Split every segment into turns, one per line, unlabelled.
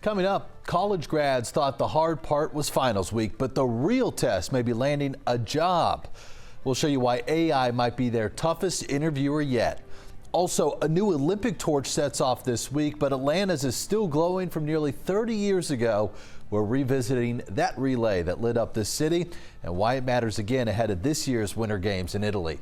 Coming up, college grads thought the hard part was finals week, but the real test may be landing a job. We'll show you why AI might be their toughest interviewer yet. Also, a new Olympic torch sets off this week, but Atlanta's is still glowing from nearly 30 years ago. We're revisiting that relay that lit up this city and why it matters again ahead of this year's Winter Games in Italy.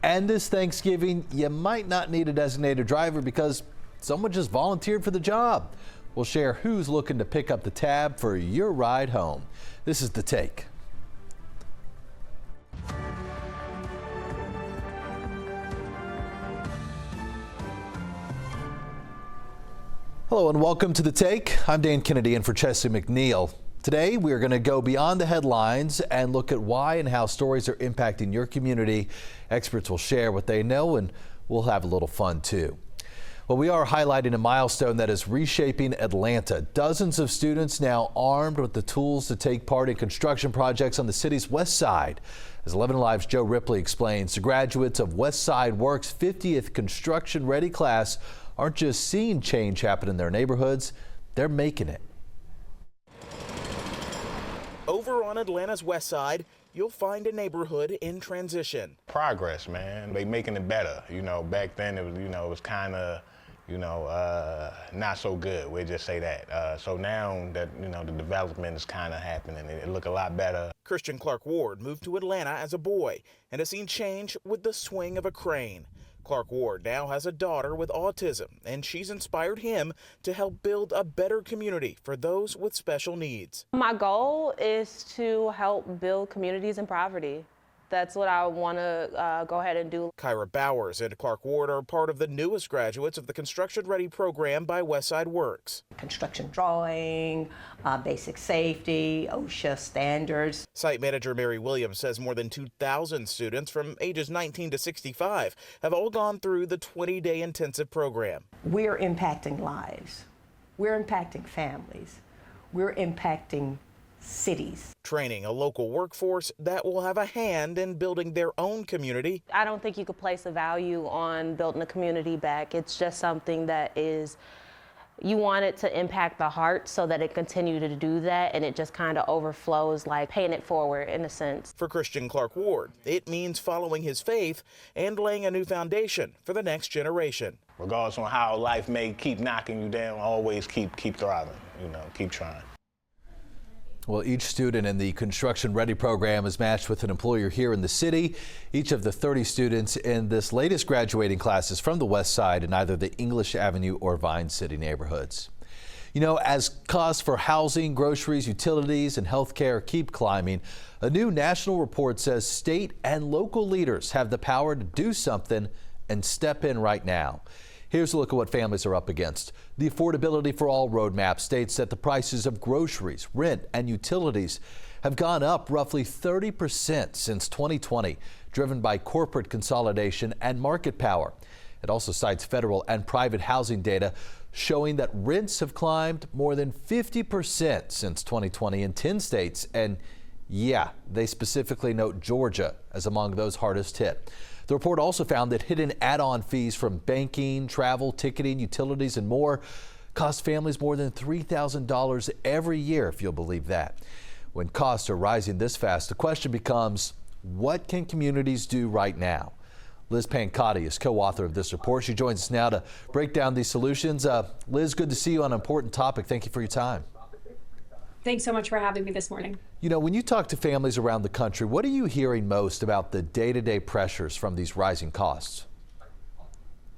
And this Thanksgiving, you might not need a designated driver because someone just volunteered for the job. We'll share who's looking to pick up the tab for your ride home. This is The Take. Hello and welcome to The Take. I'm Dan Kennedy in for Chesley McNeil. Today we're going to go beyond the headlines and look at why and how stories are impacting your community. Experts will share what they know and we'll have a little fun too. Well, we are highlighting a milestone that is reshaping Atlanta. Dozens of students now armed with the tools to take part in construction projects on the city's west side. As 11Alive's Joe Ripley explains, the graduates of Westside Works' 50th construction ready class aren't just seeing change happen in their neighborhoods, they're making it.
Over on Atlanta's west side, you'll find a neighborhood in transition.
Progress, man. They making it better. You know, back then it was, it was kind of, not so good. We'll just say that. So now that, the development is kind of happening, it look a lot better.
Christian Clark Ward moved to Atlanta as a boy and has seen change with the swing of a crane. Clark Ward now has a daughter with autism, and she's inspired him to help build a better community for those with special needs.
My goal is to help build communities in poverty. That's what I want to go ahead and do.
Kyra Bowers and Clark Ward are part of the newest graduates of the Construction Ready program by Westside Works.
Construction drawing, basic safety, OSHA standards.
Site manager Mary Williams says more than 2,000 students from ages 19 to 65 have all gone through the 20-day intensive program.
We're impacting lives. We're impacting families. We're impacting cities.
Training a local workforce that will have a hand in building their own community.
I don't think you could place a value on building a community back. It's just something that is, you want it to impact the heart so that it continue to do that, and it just kind of overflows, like paying it forward in a sense.
For Christian Clark Ward, it means following his faith and laying a new foundation for the next generation.
Regardless on how life may keep knocking you down, always keep thriving, keep trying.
Well, each student in the Construction Ready program is matched with an employer here in the city. Each of the 30 students in this latest graduating class is from the West Side in either the English Avenue or Vine City neighborhoods. As costs for housing, groceries, utilities, and health care keep climbing, a new national report says state and local leaders have the power to do something and step in right now. Here's a look at what families are up against. The Affordability for All roadmap states that the prices of groceries, rent, and utilities have gone up roughly 30% since 2020, driven by corporate consolidation and market power. It also cites federal and private housing data showing that rents have climbed more than 50% since 2020 in 10 states. And yeah, they specifically note Georgia as among those hardest hit. The report also found that hidden add-on fees from banking, travel, ticketing, utilities, and more cost families more than $3,000 every year, if you'll believe that. When costs are rising this fast, the question becomes, what can communities do right now? Liz Pancotti is co-author of this report. She joins us now to break down these solutions. Liz, good to see you on an important topic. Thank you for your time.
Thanks so much for having me this morning.
When you talk to families around the country, what are you hearing most about the day-to-day pressures from these rising costs?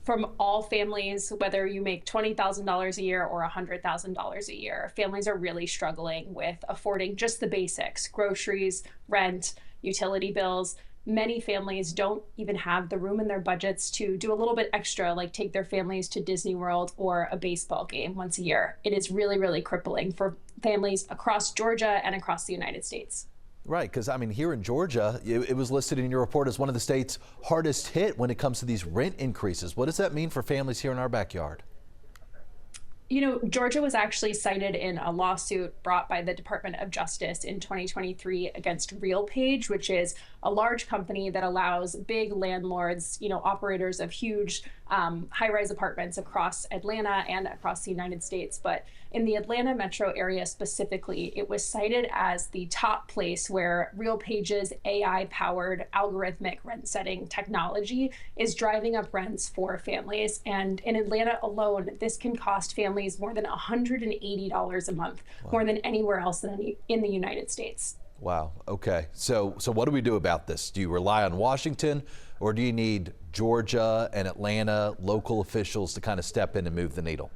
From all families, whether you make $20,000 a year or $100,000 a year, families are really struggling with affording just the basics: groceries, rent, utility bills. Many families don't even have the room in their budgets to do a little bit extra, like take their families to Disney World or a baseball game once a year. It is really, really crippling for families across Georgia and across the United States.
Right, because here in Georgia, it was listed in your report as one of the states hardest hit when it comes to these rent increases. What does that mean for families here in our backyard?
Georgia was actually cited in a lawsuit brought by the Department of Justice in 2023 against RealPage, which is a large company that allows big landlords, operators of huge high-rise apartments across Atlanta and across the United States. But in the Atlanta metro area specifically, it was cited as the top place where RealPage's AI-powered algorithmic rent-setting technology is driving up rents for families. And in Atlanta alone, this can cost families more than $180 a month, more than anywhere else in the United States.
Wow. Okay. So what do we do about this? Do you rely on Washington, or do you need Georgia and Atlanta local officials to kind of step in and move the needle?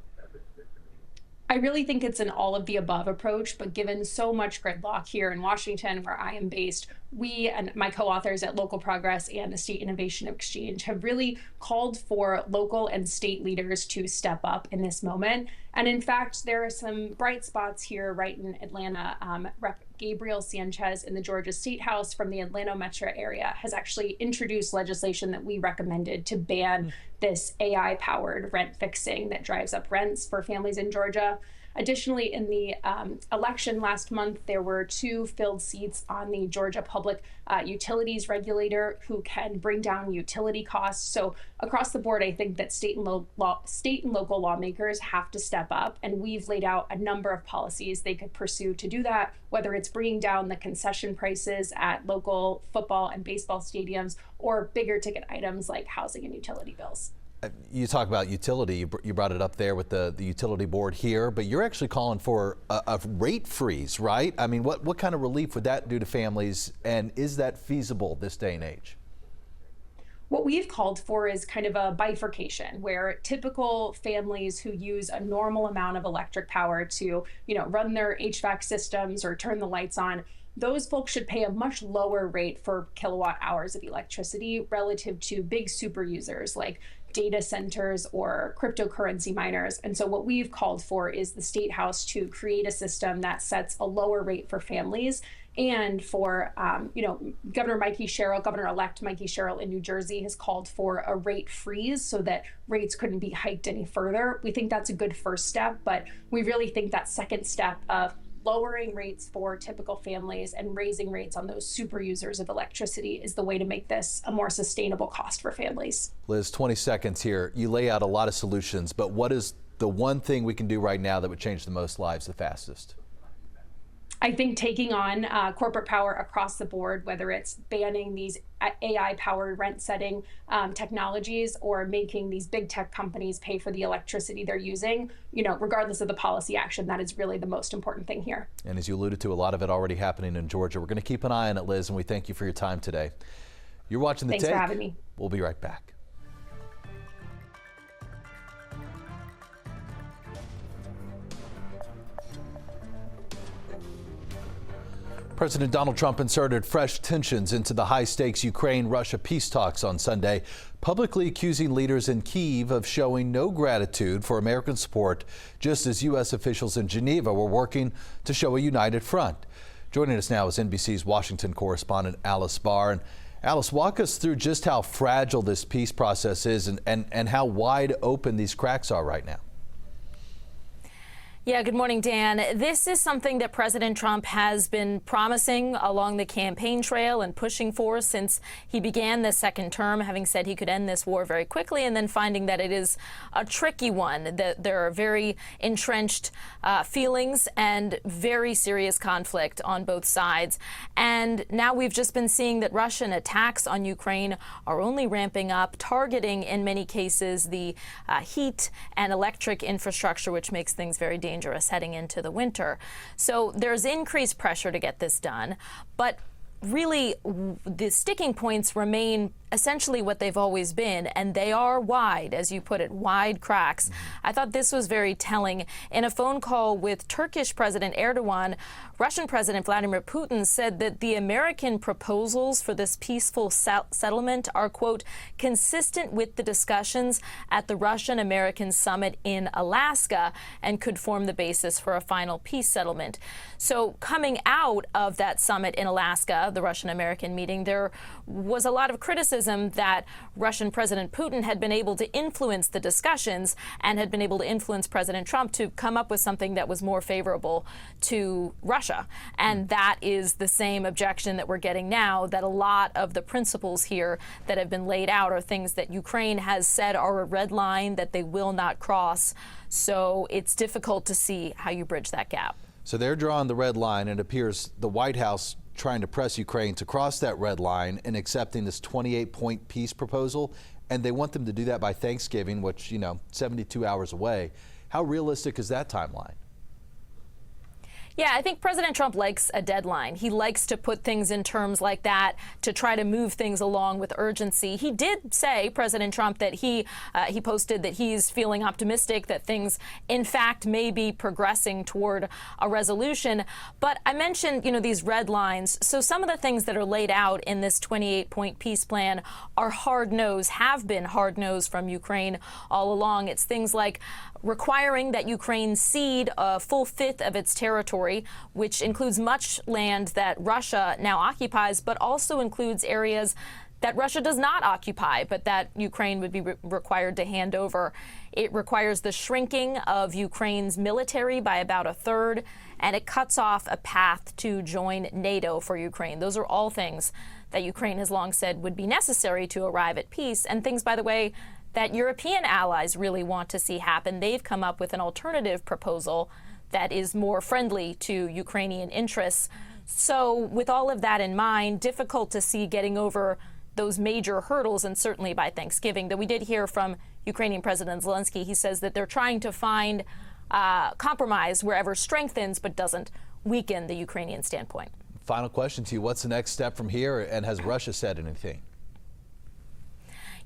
I really think it's an all of the above approach, but given so much gridlock here in Washington, where I am based, we and my co-authors at Local Progress and the State Innovation Exchange have really called for local and state leaders to step up in this moment. And in fact, there are some bright spots here right in Atlanta. Rep. Gabriel Sanchez in the Georgia State House from the Atlanta metro area has actually introduced legislation that we recommended to ban this AI-powered rent fixing that drives up rents for families in Georgia. Additionally, in the election last month, there were 2 filled seats on the Georgia Public Utilities Regulator who can bring down utility costs. So across the board, I think that state and local lawmakers have to step up, and we've laid out a number of policies they could pursue to do that, whether it's bringing down the concession prices at local football and baseball stadiums or bigger ticket items like housing and utility bills.
You talk about utility, you brought it up there with the utility board here, but you're actually calling for a rate freeze, right? I mean, what kind of relief would that do to families, and is that feasible this day and age?
What we've called for is kind of a bifurcation where typical families who use a normal amount of electric power to, run their HVAC systems or turn the lights on, those folks should pay a much lower rate for kilowatt hours of electricity relative to big super users like data centers or cryptocurrency miners. And so what we've called for is the State House to create a system that sets a lower rate for families. And for, Governor-elect Mikey Sherrill in New Jersey has called for a rate freeze so that rates couldn't be hiked any further. We think that's a good first step, but we really think that second step of lowering rates for typical families and raising rates on those super users of electricity is the way to make this a more sustainable cost for families.
Liz, 20 seconds here. You lay out a lot of solutions, but what is the one thing we can do right now that would change the most lives the fastest?
I think taking on corporate power across the board, whether it's banning these AI-powered rent-setting technologies or making these big tech companies pay for the electricity they're using, regardless of the policy action, that is really the most important thing here. And
as you alluded to, a lot of it already happening in Georgia. We're going to keep an eye on it, Liz, and we thank you for your time today. You're watching The Take.
Thanks for having me.
We'll be right back. President Donald Trump inserted fresh tensions into the high-stakes Ukraine-Russia peace talks on Sunday, publicly accusing leaders in Kyiv of showing no gratitude for American support, just as U.S. officials in Geneva were working to show a united front. Joining us now is NBC's Washington correspondent Alice Barr. And Alice, walk us through just how fragile this peace process is and how wide open these cracks are right now.
Yeah, good morning, Dan. This is something that President Trump has been promising along the campaign trail and pushing for since he began this second term, having said he could end this war very quickly and then finding that it is a tricky one, that there are very entrenched feelings and very serious conflict on both sides. And now we've just been seeing that Russian attacks on Ukraine are only ramping up, targeting in many cases the heat and electric infrastructure, which makes things very dangerous heading into the winter. So there's increased pressure to get this done, but really the sticking points remain essentially what they've always been, and they are wide, as you put it, wide cracks. I thought this was very telling. In a phone call with Turkish President Erdogan, Russian President Vladimir Putin said that the American proposals for this peaceful settlement are, quote, consistent with the discussions at the Russian-American summit in Alaska and could form the basis for a final peace settlement. So coming out of that summit in Alaska, the Russian-American meeting, there was a lot of criticism criticism that Russian President Putin had been able to influence the discussions and had been able to influence President Trump to come up with something that was more favorable to Russia. And that is the same objection that we're getting now, that a lot of the principles here that have been laid out are things that Ukraine has said are a red line that they will not cross. So it's difficult to see how you bridge that gap.
So they're drawing the red line, and it appears the White House trying to press Ukraine to cross that red line and accepting this 28-point peace proposal. And they want them to do that by Thanksgiving, which, 72 hours away. How realistic is that timeline?
Yeah, I think President Trump likes a deadline. He likes to put things in terms like that to try to move things along with urgency. He did say, President Trump, that he posted that he's feeling optimistic that things, in fact, may be progressing toward a resolution. But I mentioned, these red lines. So some of the things that are laid out in this 28-point peace plan are hard-nosed, have been hard-nosed from Ukraine all along. It's things like requiring that Ukraine cede a full fifth of its territory, which includes much land that Russia now occupies, but also includes areas that Russia does not occupy, but that Ukraine would be required to hand over. It requires the shrinking of Ukraine's military by about a third, and it cuts off a path to join NATO for Ukraine. Those are all things that Ukraine has long said would be necessary to arrive at peace, and things, by the way, that European allies really want to see happen. They've come up with an alternative proposal that is more friendly to Ukrainian interests. So with all of that in mind, difficult to see getting over those major hurdles, and certainly by Thanksgiving. Though we did hear from Ukrainian President Zelensky. He says that they're trying to find compromise wherever strengthens but doesn't weaken the Ukrainian standpoint.
Final question to you. What's the next step from here, and has Russia said anything?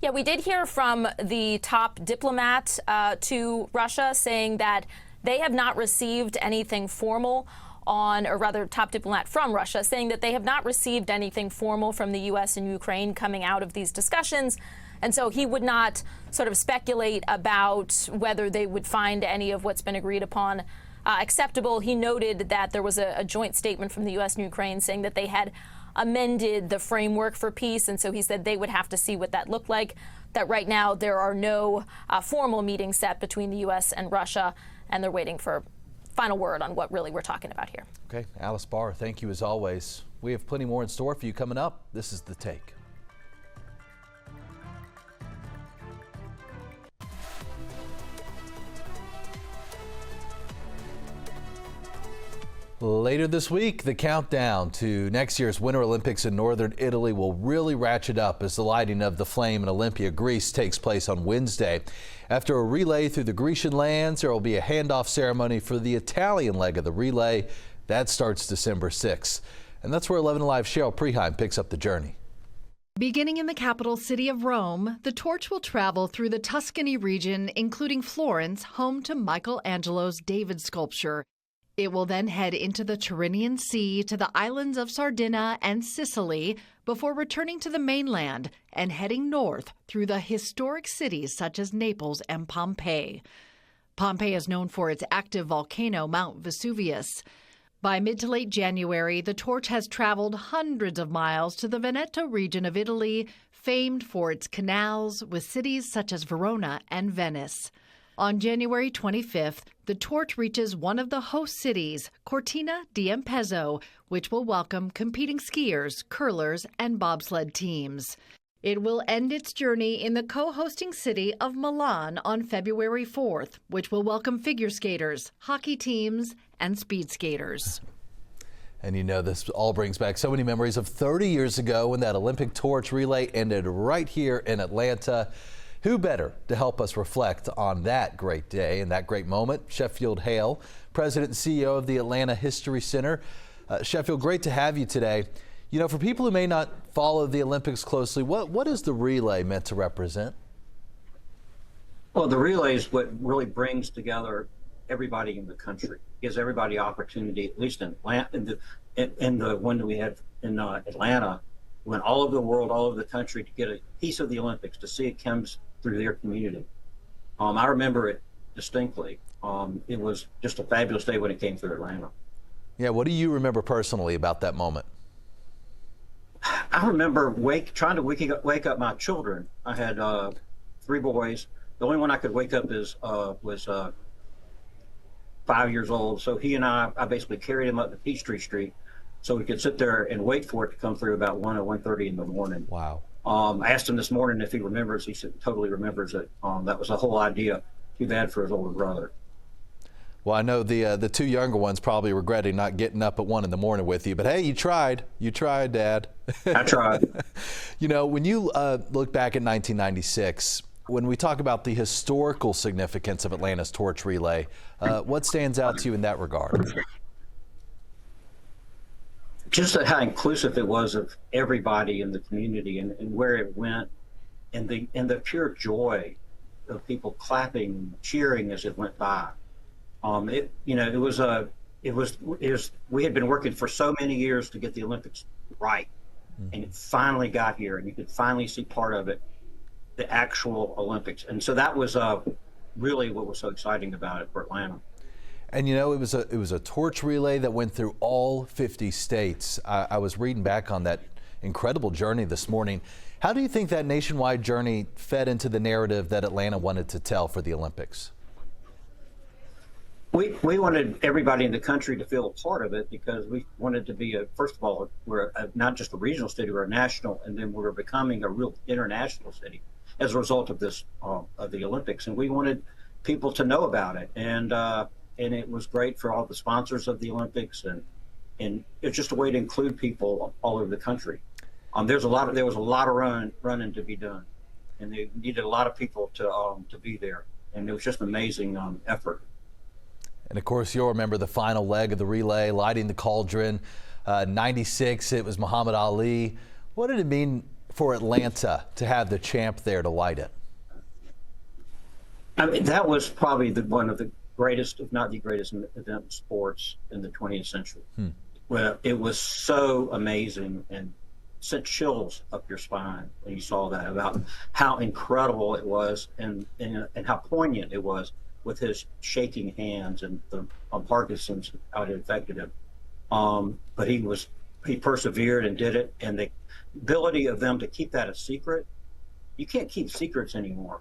Yeah, we did hear from the top diplomat to Russia saying that they have not received anything formal or rather top diplomat from Russia saying that they have not received anything formal from the U.S. and Ukraine coming out of these discussions. And so he would not sort of speculate about whether they would find any of what's been agreed upon acceptable. He noted that there was a joint statement from the U.S. and Ukraine saying that they had amended the framework for peace, and so he said they would have to see what that looked like, that right now there are no formal meetings set between the U.S. and Russia, and they're waiting for final word on what really we're talking about here.
Okay, Alice Barr, thank you as always. We have plenty more in store for you coming up. This is The Take. Later this week, the countdown to next year's Winter Olympics in northern Italy will really ratchet up as the lighting of the flame in Olympia, Greece takes place on Wednesday. After a relay through the Grecian lands, there will be a handoff ceremony for the Italian leg of the relay. That starts December 6th. And that's where 11Alive Cheryl Preheim picks up the journey.
Beginning in the capital city of Rome, the torch will travel through the Tuscany region, including Florence, home to Michelangelo's David sculpture. It will then head into the Tyrrhenian Sea to the islands of Sardinia and Sicily before returning to the mainland and heading north through the historic cities such as Naples and Pompeii. Pompeii is known for its active volcano, Mount Vesuvius. By mid to late January, the torch has traveled hundreds of miles to the Veneto region of Italy, famed for its canals, with cities such as Verona and Venice. On January 25th, the torch reaches one of the host cities, Cortina d'Ampezzo, which will welcome competing skiers, curlers, and bobsled teams. It will end its journey in the co-hosting city of Milan on February 4th, which will welcome figure skaters, hockey teams, and speed skaters.
And this all brings back so many memories of 30 years ago when that Olympic torch relay ended right here in Atlanta. Who better to help us reflect on that great day and that great moment? Sheffield Hale, President and CEO of the Atlanta History Center. Sheffield, great to have you today. For people who may not follow the Olympics closely, what is the relay meant to represent?
Well, the relay is what really brings together everybody in the country, gives everybody opportunity, at least in Atlanta, in the one that we had in Atlanta, went all over the world, all over the country to get a piece of the Olympics, to see it comes through their community. I remember it distinctly. It was just a fabulous day when it came through Atlanta.
Yeah, what do you remember personally about that moment?
I remember trying to wake up my children. I had 3 boys. The only one I could wake up was 5 years old. So he and I basically carried him up to Peachtree Street so we could sit there and wait for it to come through about 1 or 1:30 in the morning.
Wow.
I asked him this morning if he remembers. He said totally remembers it. That was the whole idea. Too bad for his older brother.
Well, I know the 2 younger ones probably regretting not getting up at 1 in the morning with you, but hey, you tried. You tried, Dad.
I tried.
You know, when you look back at 1996, when we talk about the historical significance of Atlanta's torch relay, what stands out to you in that regard?
Just how inclusive it was of everybody in the community and where it went, and the pure joy of people clapping and cheering as it went by. We had been working for so many years to get the Olympics right, and it finally got here, and you could finally see part of it, the actual Olympics. And so that was really what was so exciting about it for Atlanta.
And you know, it was a torch relay that went through all 50 states. I was reading back on that incredible journey this morning. How do you think that nationwide journey fed into the narrative that Atlanta wanted to tell for the Olympics?
We wanted everybody in the country to feel a part of it, because we wanted to be first of all, we're not just a regional city, we're a national, and then we're becoming a real international city as a result of this, of the Olympics. And we wanted people to know about it. And it was great for all the sponsors of the Olympics, and it's just a way to include people all over the country. There was a lot of running to be done, and they needed a lot of people to be there, and it was just an amazing effort.
And of course, you'll remember the final leg of the relay, lighting the cauldron. 96, it was Muhammad Ali. What did it mean for Atlanta to have the champ there to light it?
I mean, that was probably one of the greatest, if not the greatest, event in sports in the 20th century. Well, it was so amazing and sent chills up your spine when you saw that, about how incredible it was and how poignant it was, with his shaking hands and the Parkinson's, how it affected him. But he persevered and did it, and the ability of them to keep that a secret. You can't keep secrets anymore.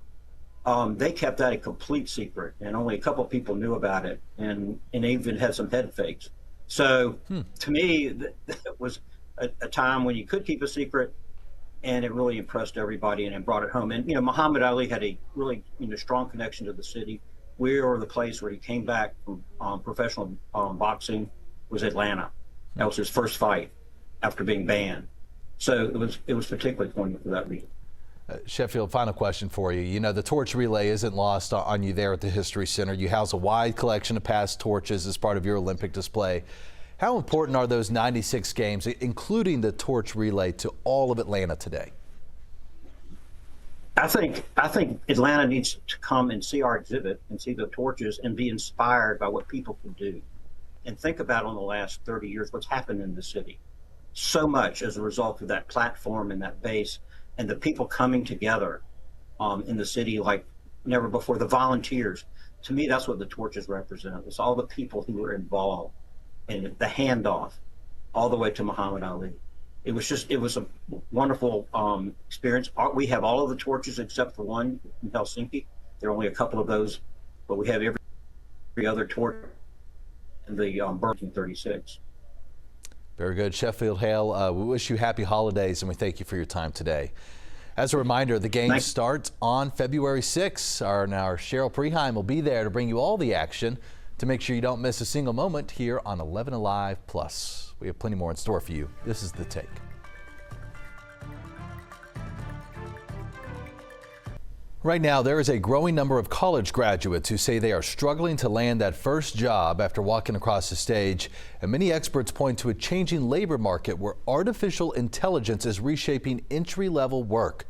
They kept that a complete secret, and only a couple of people knew about it, and they even had some head fakes. So to me, that was a time when you could keep a secret, and it really impressed everybody, and it brought it home. And Muhammad Ali had a really strong connection to the city. We were the place where he came back from professional boxing, was Atlanta. That was his first fight after being banned. So it was particularly poignant for that reason.
Sheffield, final question for you. You know, the torch relay isn't lost on you there at the History Center. You house a wide collection of past torches as part of your Olympic display. How important are those 96 games, including the torch relay, to all of Atlanta today?
I think Atlanta needs to come and see our exhibit and see the torches and be inspired by what people can do. And think about, on the last 30 years, what's happened in the city. So much as a result of that platform and that base, and the people coming together in the city like never before. The volunteers, to me, that's what the torches represent. It's all the people who were involved, and the handoff all the way to Muhammad Ali. It was a wonderful experience. We have all of the torches except for one in Helsinki. There are only a couple of those, but we have every other torch in the 1936.
Very good. Sheffield Hale, we wish you happy holidays, and we thank you for your time today. As a reminder, the games start on February 6th. Our Cheryl Preheim will be there to bring you all the action to make sure you don't miss a single moment here on 11Alive Plus. We have plenty more in store for you. This is The Take. Right now, there is a growing number of college graduates who say they are struggling to land that first job after walking across the stage. And many experts point to a changing labor market where artificial intelligence is reshaping entry-level work.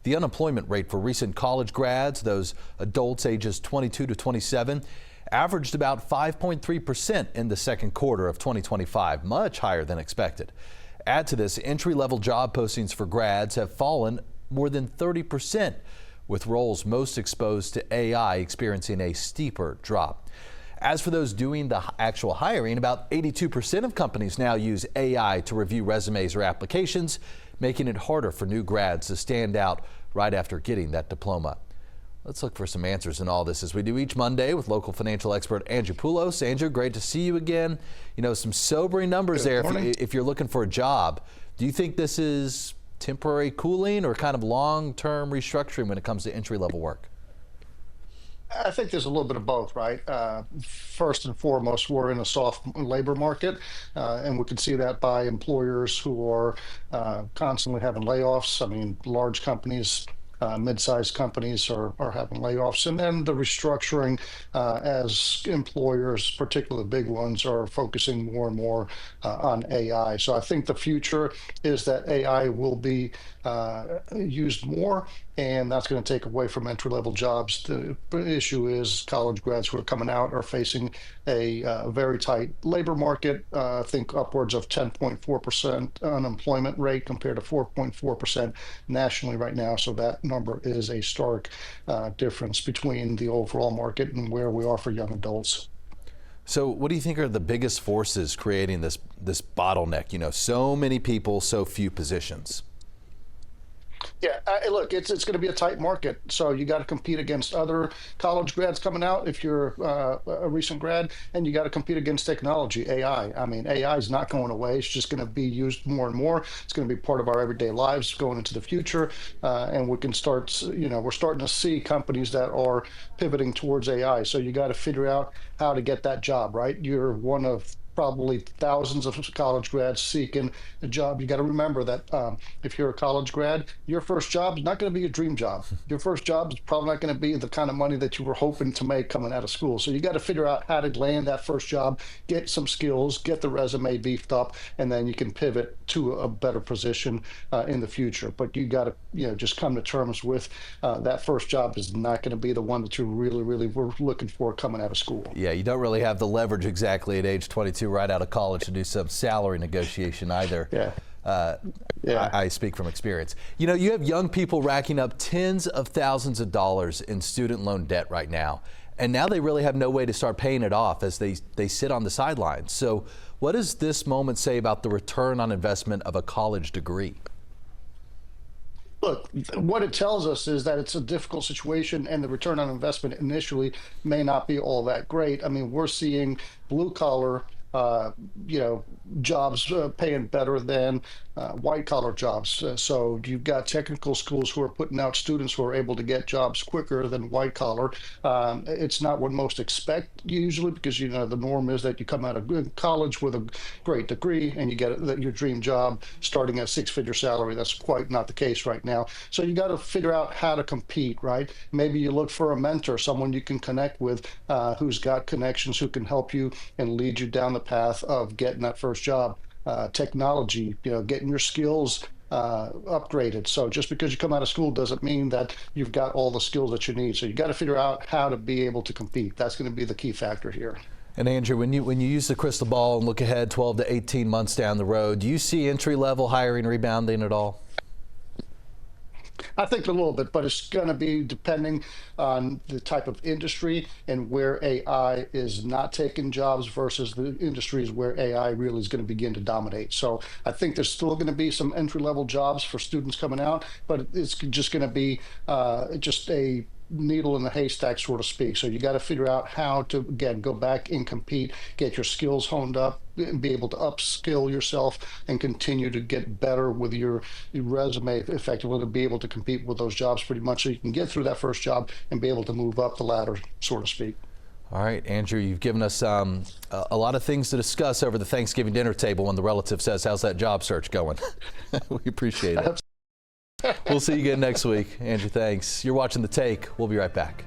The unemployment rate for recent college grads, those adults ages 22 to 27, averaged about 5.3% in the second quarter of 2025, much higher than expected. Add to this, entry-level job postings for grads have fallen more than 30%, with roles most exposed to AI experiencing a steeper drop. As for those doing the actual hiring, about 82% of companies now use AI to review resumes or applications. making it harder for new grads to stand out right after getting that diploma. Let's look for some answers in all this as we do each Monday with local financial expert Andrew Poulos. Andrew, great to see you again. You know, some sobering numbers there if you're looking for a job. Do you think this is temporary cooling or kind of long-term restructuring when it comes to entry-level work?
I think there's a little bit of both, right? First and foremost, we're in a soft labor market, and we can see that by employers who are constantly having layoffs. I mean, large companies, mid-sized companies are having layoffs, and then the restructuring as employers, particularly the big ones, are focusing more and more on AI. So I think the future is that AI will be used more, and that's going to take away from entry-level jobs. The issue is college grads who are coming out are facing a very tight labor market. I think upwards of 10.4% unemployment rate compared to 4.4% nationally right now. So that number is a stark difference between the overall market and where we are for young adults.
So what do you think are the biggest forces creating this bottleneck? You know, so many people, so few positions.
Yeah, look, it's going to be a tight market, so you got to compete against other college grads coming out if you're a recent grad, and you got to compete against technology, AI. I mean, AI is not going away. It's just going to be used more and more. It's going to be part of our everyday lives going into the future, and we can start, you know, we're starting to see companies that are pivoting towards AI. So you got to figure out how to get that job, right? You're one of probably thousands of college grads seeking a job. You got to remember that if you're a college grad, your first job is not going to be a dream job. Your first job is probably not going to be the kind of money that you were hoping to make coming out of school. So you got to figure out how to land that first job, get some skills, get the resume beefed up, and then you can pivot to a better position in the future. But you got to, you know, just come to terms with that first job is not going to be the one that you really were looking for coming out of school.
Yeah, you don't really have the leverage exactly at age 22 right out of college to do some salary negotiation either. Yeah. I speak from experience. You know, you have young people racking up tens of thousands of dollars in student loan debt right now, and now they really have no way to start paying it off as they sit on the sidelines. So what does this moment say about the return on investment of a college degree?
Look, what it tells us is that it's a difficult situation, and the return on investment initially may not be all that great. I mean, we're seeing blue collar you know, jobs paying better than white collar jobs. So you've got technical schools who are putting out students who are able to get jobs quicker than white collar. It's not what most expect usually, because, you know, the norm is that you come out of college with a great degree and you get your dream job starting at six-figure salary. That's quite not the case right now. So you got to figure out how to compete, right? Maybe you look for a mentor, someone you can connect with who's got connections, who can help you and lead you down the path of getting that first job. Technology, you know, getting your skills upgraded. So just because you come out of school doesn't mean that you've got all the skills that you need. So you got to figure out how to be able to compete. That's going to be the key factor here.
And Andrew, when you use the crystal ball and look ahead 12 to 18 months down the road, do you see entry-level hiring rebounding at all?
I think a little bit, but it's going to be depending on the type of industry and where AI is not taking jobs versus the industries where AI really is going to begin to dominate. So I think there's still going to be some entry-level jobs for students coming out, but it's just going to be just a needle in the haystack, so to speak. So you got to figure out how to, again, go back and compete, get your skills honed up, and be able to upskill yourself and continue to get better with your resume effectively to be able to compete with those jobs pretty much, so you can get through that first job and be able to move up the ladder, so to speak.
All right, Andrew, you've given us a lot of things to discuss over the Thanksgiving dinner table when the relative says, "How's that job search going?" We appreciate it. We'll see you again next week. Andrew, thanks. You're watching The Take. We'll be right back.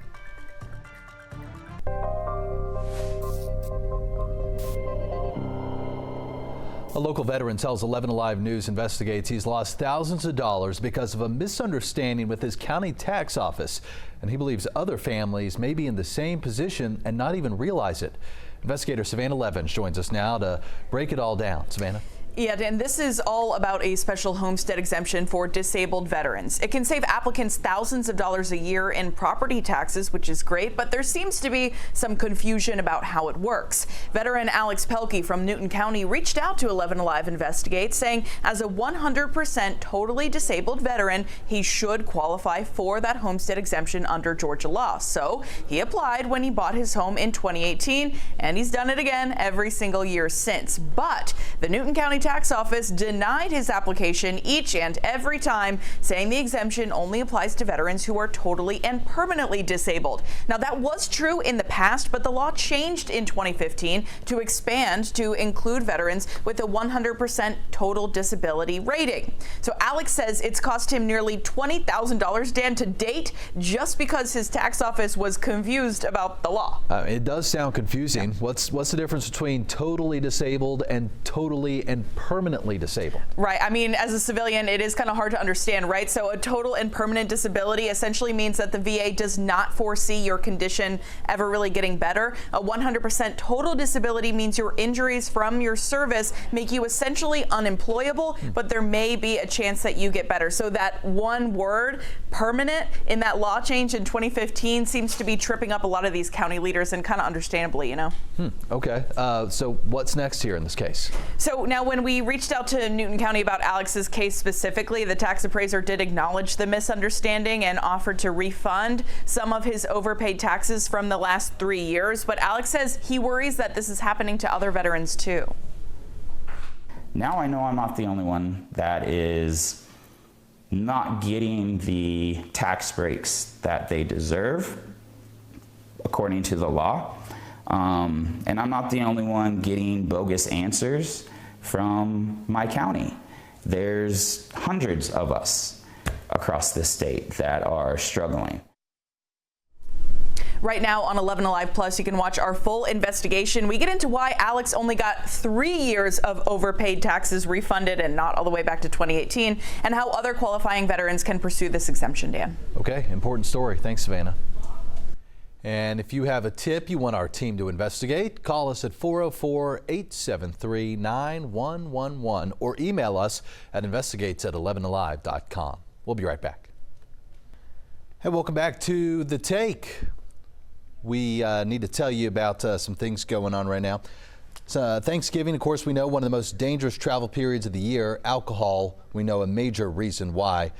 A local veteran tells 11Alive News investigates he's lost thousands of dollars because of a misunderstanding with his county tax office, and he believes other families may be in the same position and not even realize it. Investigator Savannah Levins joins us now to break it all down. Savannah.
Yeah, Dan, this is all about a special homestead exemption for disabled veterans. It can save applicants thousands of dollars a year in property taxes, which is great, but there seems to be some confusion about how it works. Veteran Alex Pelkey from Newton County reached out to 11Alive Investigates, saying as a 100% totally disabled veteran, he should qualify for that homestead exemption under Georgia law. So he applied when he bought his home in 2018, and he's done it again every single year since. But the Newton County Tax Office denied his application each and every time, saying the exemption only applies to veterans who are totally and permanently disabled. Now, that was true in the past, but the law changed in 2015 to expand to include veterans with a 100% total disability rating. So Alex says it's cost him nearly $20,000, Dan, to date, just because his tax office was confused about the law.
It does sound confusing. What's the difference between totally disabled and totally and permanently disabled?
Right. I mean, as a civilian, it is kind of hard to understand, right? So a total and permanent disability essentially means that the VA does not foresee your condition ever really getting better. A 100% total disability means your injuries from your service make you essentially unemployable, but there may be a chance that you get better. So that one word, permanent, in that law change in 2015 seems to be tripping up a lot of these county leaders, and kind of understandably, you know?
Okay. So what's next here in this case?
So now when we reached out to Newton County about Alex's case specifically, the tax appraiser did acknowledge the misunderstanding and offered to refund some of his overpaid taxes from the last 3 years. But Alex says he worries that this is happening to other veterans too.
Now I know I'm not the only one that is not getting the tax breaks that they deserve according to the law. And I'm not the only one getting bogus answers from my county. There's hundreds of us across this state that are struggling.
Right now on 11Alive Plus, you can watch our full investigation. We get into why Alex only got 3 years of overpaid taxes refunded and not all the way back to 2018, and how other qualifying veterans can pursue this exemption, Dan.
Okay, important story. Thanks, Savannah. And if you have a tip you want our team to investigate, call us at 404-873-9111 or email us at investigates@11alive.com. We'll be right back. Hey, welcome back to The Take. We need to tell you about some things going on right now. Thanksgiving, of course, we know one of the most dangerous travel periods of the year. Alcohol, we know a major reason why.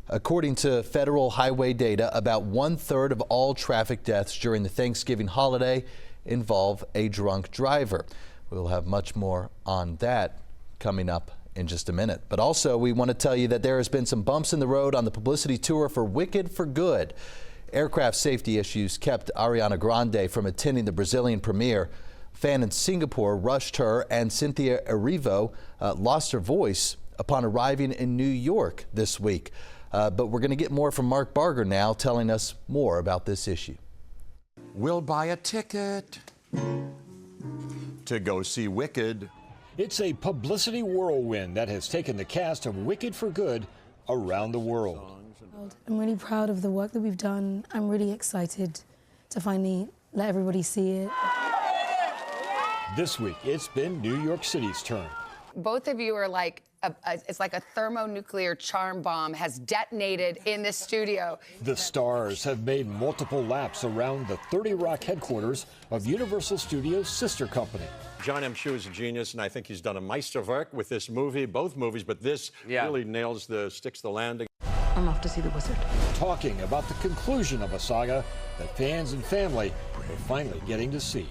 According to federal highway data, about 1/3 of all traffic deaths during the Thanksgiving holiday involve a drunk driver. We'll have much more on that coming up in just a minute. But also, we want to tell you that there has been some bumps in the road on the publicity tour for Wicked for Good. Aircraft safety issues kept Ariana Grande from attending the Brazilian premiere. A fan in Singapore rushed her, and Cynthia Erivo lost her voice upon arriving in New York this week. But we're going to get more from Mark Barger now, telling us more about this issue.
We'll buy a ticket to go see Wicked.
It's a publicity whirlwind that has taken the cast of Wicked for Good around the world.
I'm really proud of the work that we've done. I'm really excited to finally let everybody see it.
This week, it's been New York City's turn.
Both of you are like, it's like a thermonuclear charm bomb has detonated in this studio.
The stars have made multiple laps around the 30 Rock headquarters of Universal Studios' sister company.
John M. Chu is a genius, and I think he's done a Meisterwerk with this movie, both movies, but this really sticks the landing.
I'm off to see the wizard.
Talking about the conclusion of a saga that fans and family are finally getting to see.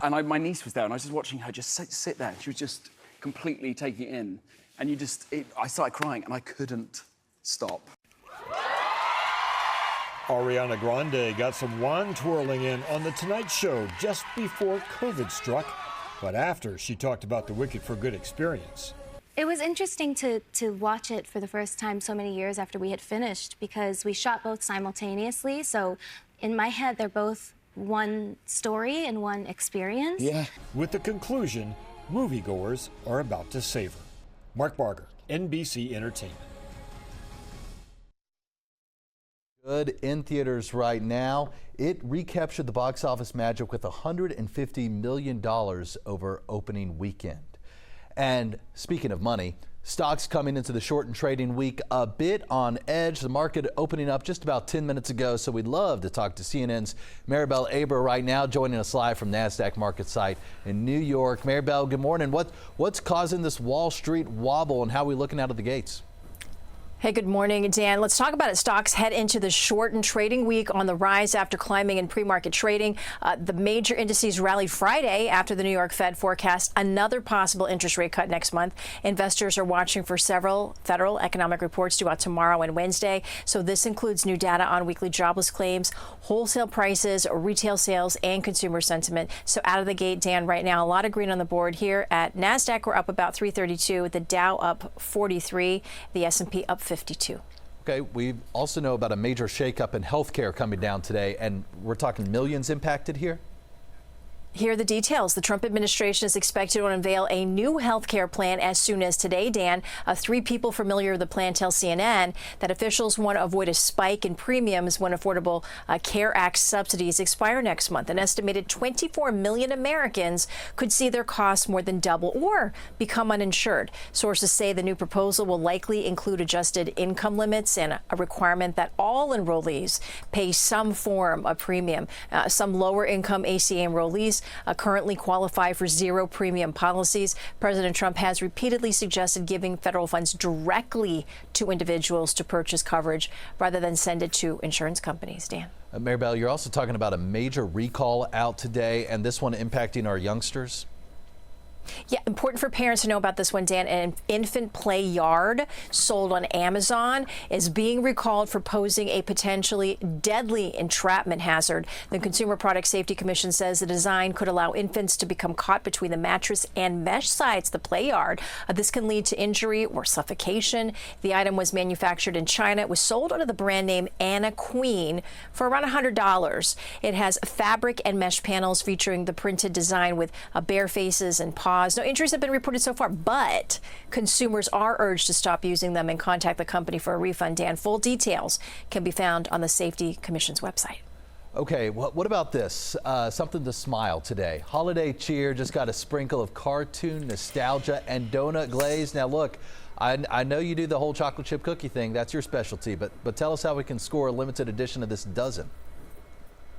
And my niece was there, and I was just watching her just sit there. She was just completely taking it in. And I started crying, and I couldn't stop.
Ariana Grande got some wand twirling in on The Tonight Show just before COVID struck, but after she talked about the Wicked for Good experience.
It was interesting to watch it for the first time so many years after we had finished, because we shot both simultaneously. So in my head, they're both one story and one experience.
Yeah. With the conclusion, moviegoers are about to savor. Mark Barger, NBC Entertainment.
Good in theaters right now. It recaptured the box office magic with $150 million over opening weekend. And speaking of money, stocks coming into the shortened trading week a bit on edge. The market opening up just about 10 minutes ago, so we'd love to talk to CNN's Maribel Aber right now, joining us live from NASDAQ market site in New York. Maribel, good morning. What's causing this Wall Street wobble, and how are we looking out of the gates?
Hey, good morning, Dan. Let's talk about it. Stocks head into the shortened trading week on the rise after climbing in pre-market trading. The major indices rallied Friday after the New York Fed forecast another possible interest rate cut next month. Investors are watching for several federal economic reports due out tomorrow and Wednesday. So this includes new data on weekly jobless claims, wholesale prices, retail sales, and consumer sentiment. So out of the gate, Dan, right now, a lot of green on the board here. At NASDAQ, we're up about 332, the Dow up 43, the S&P up 52.
Okay, we also know about a major shakeup in healthcare coming down today, and we're talking millions impacted here.
Here are the details. The Trump administration is expected to unveil a new health care plan as soon as today, Dan. 3 people familiar with the plan tell CNN that officials want to avoid a spike in premiums when Affordable Care Act subsidies expire next month. An estimated 24 million Americans could see their costs more than double or become uninsured. Sources say the new proposal will likely include adjusted income limits and a requirement that all enrollees pay some form of premium. Some lower income ACA enrollees currently qualify for zero premium policies. President Trump has repeatedly suggested giving federal funds directly to individuals to purchase coverage rather than send it to insurance companies. Dan.
Maribel, you're also talking about a major recall out today, and this one impacting our youngsters.
Yeah, important for parents to know about this one, Dan. An infant play yard sold on Amazon is being recalled for posing a potentially deadly entrapment hazard. The Consumer Product Safety Commission says the design could allow infants to become caught between the mattress and mesh sides, the play yard. This can lead to injury or suffocation. The item was manufactured in China. It was sold under the brand name Anna Queen for around $100. It has fabric and mesh panels featuring the printed design with bare faces and paws. No injuries have been reported so far, but consumers are urged to stop using them and contact the company for a refund. Dan, full details can be found on the Safety Commission's website.
Okay, what about this? Something to smile today. Holiday cheer just got a sprinkle of cartoon nostalgia and donut glaze. Now look, I know you do the whole chocolate chip cookie thing. That's your specialty, but tell us how we can score a limited edition of this dozen.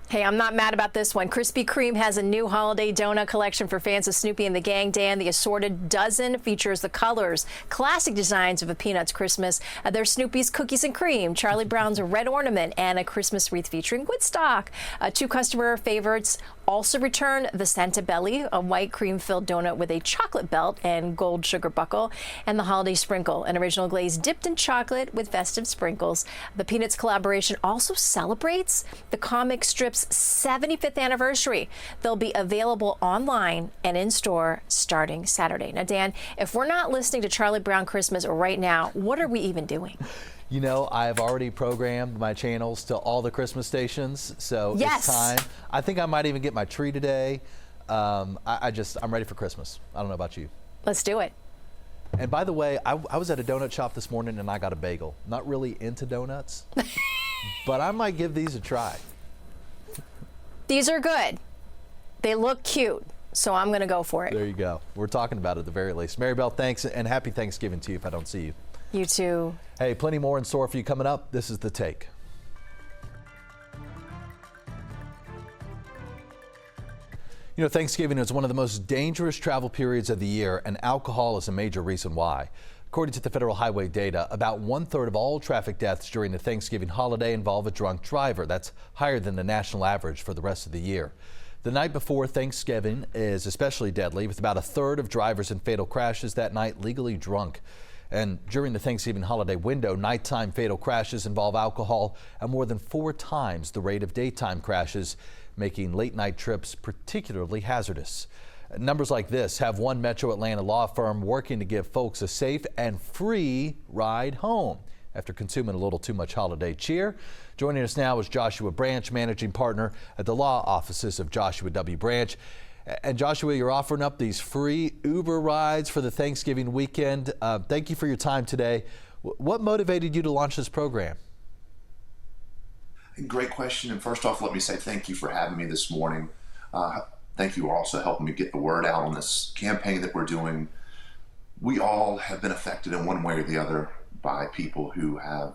Hey, I'm not mad about this one. Krispy Kreme has a new holiday donut collection for fans of Snoopy and the Gang. Dan, the assorted dozen features the colors, classic designs of a Peanuts Christmas. There's Snoopy's Cookies and Cream, Charlie Brown's red ornament, and a Christmas wreath featuring Woodstock. 2 customer favorites also return: the Santa Belly, a white cream-filled donut with a chocolate belt and gold sugar buckle, and the Holiday Sprinkle, an original glaze dipped in chocolate with festive sprinkles. The Peanuts collaboration also celebrates the comic strip's 75th anniversary. They'll be available online and in store starting Saturday. Now, Dan, if we're not listening to Charlie Brown Christmas right now, what are we even doing?
You know, I've already programmed my channels to all the Christmas stations, so
yes.
It's time. I think I might even get my tree today. I'm ready for Christmas. I don't know about you.
Let's do it.
And by the way, I was at a donut shop this morning and I got a bagel. Not really into donuts, but I might give these a try.
These are good. They look cute, so I'm going to go for it.
There you go. We're talking about it at the very least. Maribel, thanks, and happy Thanksgiving to you if I don't see you.
You too.
Hey, plenty more in store for you coming up. This is The Take. You know, Thanksgiving is one of the most dangerous travel periods of the year, and alcohol is a major reason why. According to the federal highway data, about 1/3 of all traffic deaths during the Thanksgiving holiday involve a drunk driver. That's higher than the national average for the rest of the year. The night before Thanksgiving is especially deadly, with about 1/3 of drivers in fatal crashes that night legally drunk. And during the Thanksgiving holiday window, nighttime fatal crashes involve alcohol at more than 4 times the rate of daytime crashes, making late night trips particularly hazardous. Numbers like this have one Metro Atlanta law firm working to give folks a safe and free ride home after consuming a little too much holiday cheer. Joining us now is Joshua Branch, managing partner at the law offices of Joshua W. Branch. And Joshua, you're offering up these free Uber rides for the Thanksgiving weekend. Thank you for your time today. What motivated you to launch this program?
Great question. And first off, let me say thank you for having me this morning. Thank you for also helping me get the word out on this campaign that we're doing. we all have been affected in one way or the other by people who have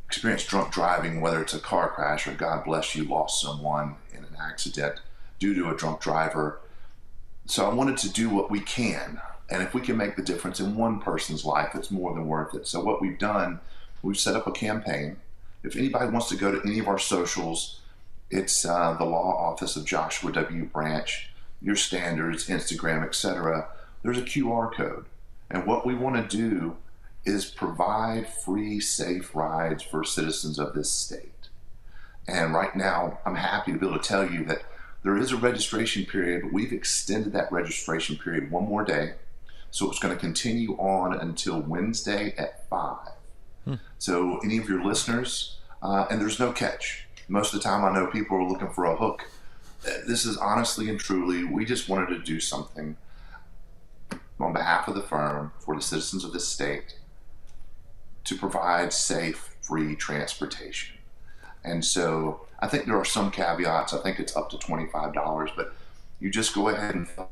experienced drunk driving, whether it's a car crash or, God bless you, lost someone in an accident due to a drunk driver. So I wanted to do what we can. And if we can make the difference in one person's life, it's more than worth it. So what we've done, we've set up a campaign. If anybody wants to go to any of our socials, it's the Law Office of Joshua W. Branch, your standards, Instagram, etc. There's a QR code. And what we want to do is provide free, safe rides for citizens of this state. And right now, I'm happy to be able to tell you that there is a registration period, but we've extended that registration period one more day. So it's going to continue on until Wednesday at 5. So any of your listeners, and there's no catch. Most of the time I know people are looking for a hook. This is honestly and truly, we just wanted to do something on behalf of the firm for the citizens of this state to provide safe, free transportation. And so I think there are some caveats. I think it's up to $25, but you just go ahead and fill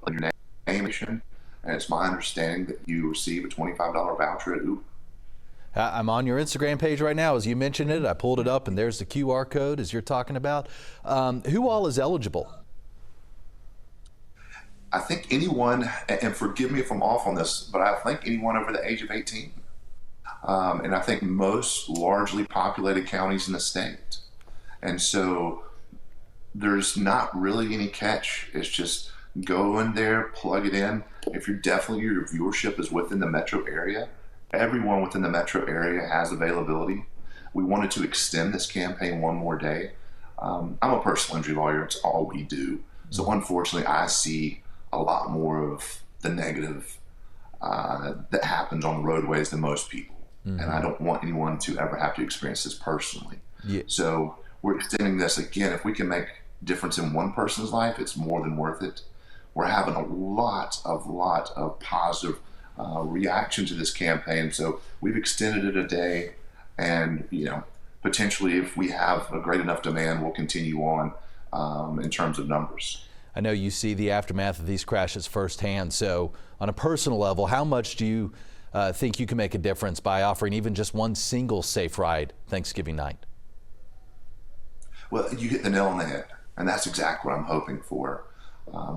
in your name, and it's my understanding that you receive a $25 voucher at Uber.
I'm on your Instagram page right now. As you mentioned it, I pulled it up, and there's the QR code as you're talking about. Who all is eligible?
I think anyone, and forgive me if I'm off on this, but I think anyone over the age of 18. And I think most largely populated counties in the state. And so there's not really any catch. It's just go in there, plug it in. If your viewership is within the metro area, everyone within the metro area has availability. We wanted to extend this campaign one more day. I'm a personal injury lawyer. It's all we do. So unfortunately, I see a lot more of the negative that happens on the roadways than most people. And I don't want anyone to ever have to experience this personally.
Yeah.
So we're extending this again. If we can make a difference in one person's life, it's more than worth it. We're having a lot of positive reaction to this campaign. So we've extended it a day, and potentially if we have a great enough demand, we'll continue on in terms of numbers.
I know you see the aftermath of these crashes firsthand. So on a personal level, how much do you think you can make a difference by offering even just one single safe ride Thanksgiving night?
Well, you hit the nail on the head, and that's exactly what I'm hoping for.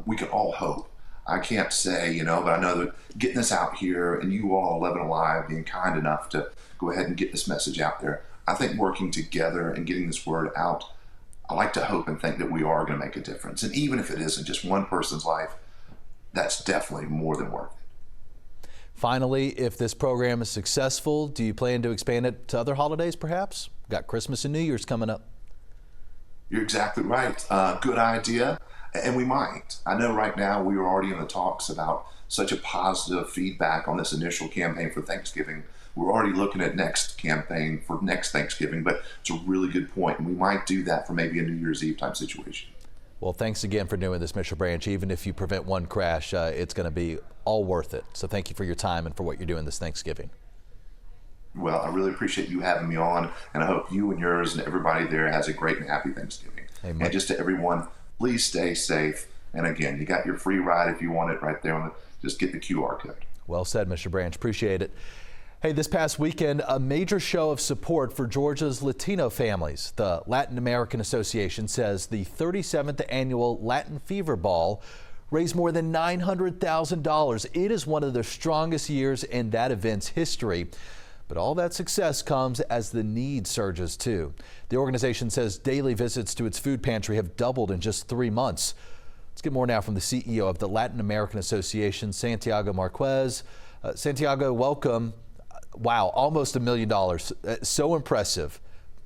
We can all hope. I can't say, but I know that getting this out here and you all 11Alive being kind enough to go ahead and get this message out there, I think working together and getting this word out, I like to hope and think that we are going to make a difference. And even if it isn't just one person's life, that's definitely more than worth it.
Finally, if this program is successful, do you plan to expand it to other holidays perhaps? Got Christmas and New Year's coming up.
You're exactly right. Good idea. And we might. I know right now we are already in the talks about such a positive feedback on this initial campaign for Thanksgiving. We're already looking at next campaign for next Thanksgiving, but it's a really good point. And we might do that for maybe a New Year's Eve type situation.
Well, thanks again for doing this, Mr. Branch. Even if you prevent one crash, it's going to be all worth it. So thank you for your time and for what you're doing this Thanksgiving.
Well, I really appreciate you having me on, and I hope you and yours and everybody there has a great and happy Thanksgiving.
Amen.
And just to everyone, please stay safe. And again, you got your free ride if you want it right there. Just get the QR code.
Well said, Mr. Branch. Appreciate it. Hey, this past weekend, a major show of support for Georgia's Latino families. The Latin American Association says the 37th annual Latin Fever Ball raised more than $900,000. It is one of the strongest years in that event's history. But all that success comes as the need surges too. The organization says daily visits to its food pantry have doubled in just 3 months. Let's get more now from the CEO of the Latin American Association, Santiago Marquez. Santiago, welcome. Wow, almost $1 million. So impressive.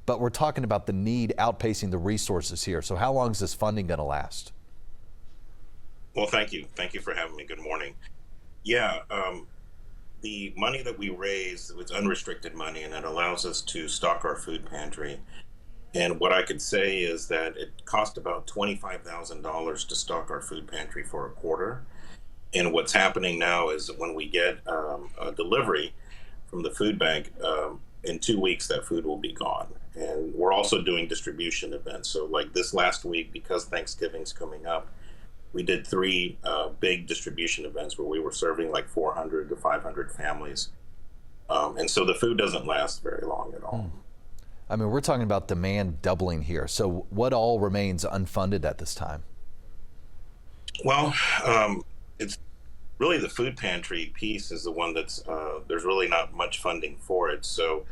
But we're talking about the need outpacing the resources here. So how long is this funding going to last?
Well, thank you. Thank you for having me. Good morning. Yeah, the money that we raise was unrestricted money, and it allows us to stock our food pantry. And what I could say is that it cost about $25,000 to stock our food pantry for a quarter. And what's happening now is when we get a delivery from the food bank, in 2 weeks that food will be gone. And we're also doing distribution events. So like this last week, because Thanksgiving's coming up, we did 3 big distribution events where we were serving like 400 to 500 families. And so the food doesn't last very long at all.
I mean, we're talking about demand doubling here. So what all remains unfunded at this time?
Well, it's really the food pantry piece is the one that's, there's really not much funding for it. So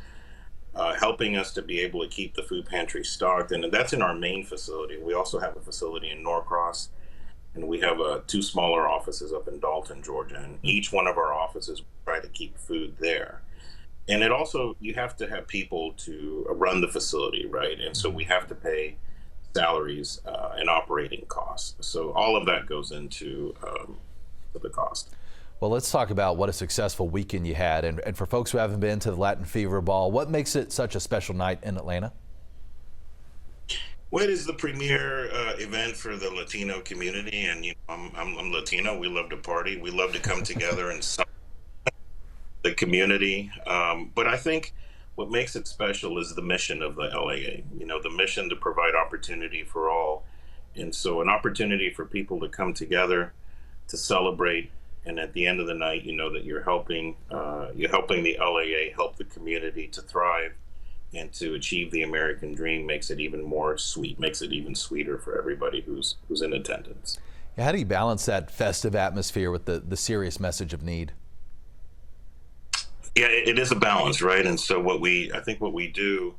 helping us to be able to keep the food pantry stocked, and that's in our main facility. We also have a facility in Norcross, and we have 2 smaller offices up in Dalton, Georgia. And each one of our offices, we try to keep food there. And it also, you have to have people to run the facility, right? And so we have to pay salaries and operating costs. So all of that goes into the cost.
Well, let's talk about what a successful weekend you had. And for folks who haven't been to the Latin Fever Ball, what makes it such a special night in Atlanta?
Well, it is the premier event for the Latino community. And I'm Latino. We love to party. We love to come together and celebrate the community. But I think what makes it special is the mission of the LAA, the mission to provide opportunity for all. And so an opportunity for people to come together to celebrate. And at the end of the night, you know that you're helping the LAA help the community to thrive and to achieve the American dream makes it even more sweet, makes it even sweeter for everybody who's in attendance.
How do you balance that festive atmosphere with the serious message of need?
Yeah, it is a balance, right? And so I think what we do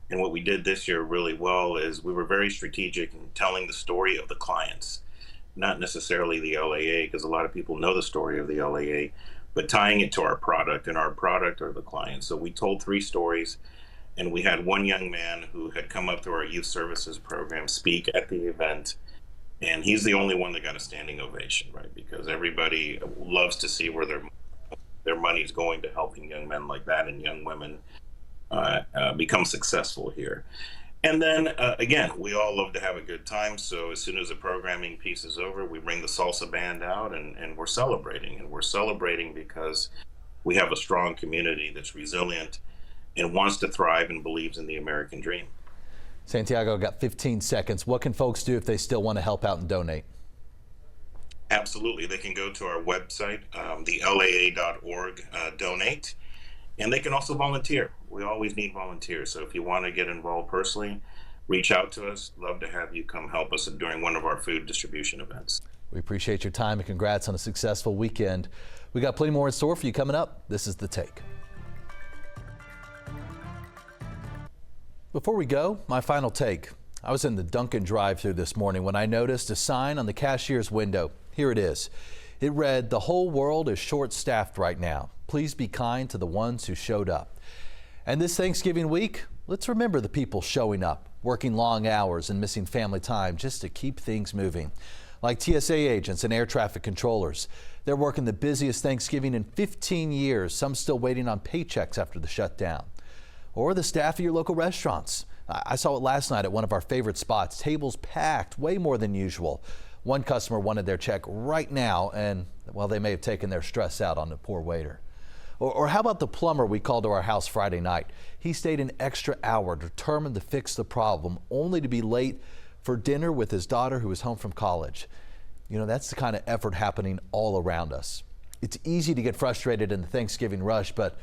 and what we did this year really well is we were very strategic in telling the story of the clients, not necessarily the LAA, because a lot of people know the story of the LAA, but tying it to our product, and our product are the clients. So we told 3 stories, and we had one young man who had come up through our youth services program speak at the event, and he's the only one that got a standing ovation, right? Because everybody loves to see where their money is going to helping young men like that and young women become successful here. And then again, we all love to have a good time. So as soon as the programming piece is over, we bring the salsa band out and we're celebrating. And we're celebrating because we have a strong community that's resilient and wants to thrive and believes in the American dream.
Santiago, got 15 seconds. What can folks do if they still want to help out and donate?
Absolutely. They can go to our website, thelaa.org, donate, and they can also volunteer. We always need volunteers. So if you want to get involved personally, reach out to us. Love to have you come help us during one of our food distribution events.
We appreciate your time and congrats on a successful weekend. We got plenty more in store for you coming up. This is The Take. Before we go, my final take. I was in the Dunkin' drive-thru this morning when I noticed a sign on the cashier's window. Here it is. It read, "The whole world is short-staffed right now. Please be kind to the ones who showed up." And this Thanksgiving week, let's remember the people showing up, working long hours and missing family time just to keep things moving. Like TSA agents and air traffic controllers. They're working the busiest Thanksgiving in 15 years, some still waiting on paychecks after the shutdown. Or the staff of your local restaurants. I saw it last night at one of our favorite spots. Tables packed, way more than usual. One customer wanted their check right now, and, well, they may have taken their stress out on the poor waiter. Or how about the plumber we called to our house Friday night? He stayed an extra hour determined to fix the problem, only to be late for dinner with his daughter who was home from college. You know, that's the kind of effort happening all around us. It's easy to get frustrated in the Thanksgiving rush, but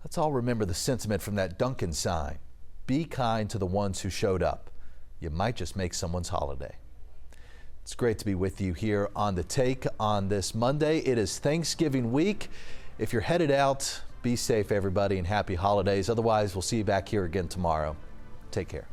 let's all remember the sentiment from that Dunkin' sign. Be kind to the ones who showed up. You might just make someone's holiday. It's great to be with you here on The Take on this Monday. It is Thanksgiving week. If you're headed out, be safe, everybody, and happy holidays. Otherwise, we'll see you back here again tomorrow. Take care.